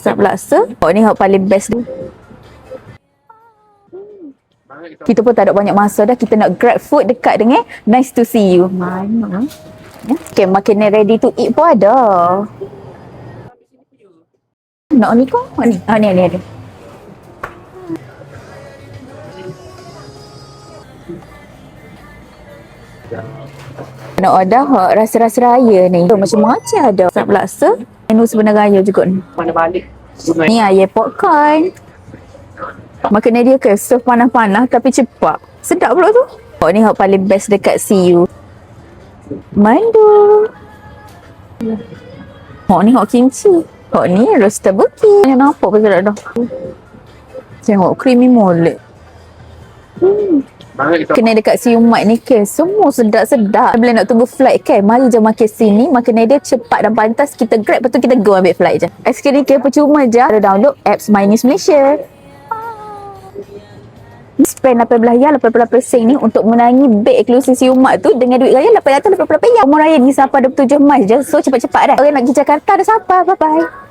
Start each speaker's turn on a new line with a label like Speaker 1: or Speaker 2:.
Speaker 1: Sap laksa. Oh ni hak paling best dia. Kita pun tak ada banyak masa dah. Kita nak grab food dekat dengan Nice to see you. Mana? Okay, makanan ready to eat pun ada. Nak ni kau? Ni. Ni ada. Nak order rasa-rasa raya ni. Macam-macam ada. Sap laksa. Menu sebenar raya juga ni.
Speaker 2: Mana balik?
Speaker 1: Ni ayam popcorn. Makanan dia ke serve panas-panas tapi cepat. Sedap pula tu. Oh ni hak paling best dekat CU. Mandu. Oh ni hak kimchi. Oh ni roasted bukit. Yang nampak pun sedap dah. Tengok creamy molek. Kena dekat CU Mat ni ke semua sedap-sedap. Bila nak tunggu flight kan, mari je makan sini. Makanan dia cepat dan pantas. Kita grab lepas tu kita go ambil flight je. Sekali ke percuma je. Ada download apps MyNews Malaysia. Spend RM18.88 ni untuk menangi beg eksklusif CU Mat tu dengan duit raya RM888. Umur raya ni sampai 27 Mac je. So cepat-cepat dah. Orang nak pergi Jakarta dah sampai. Bye-bye.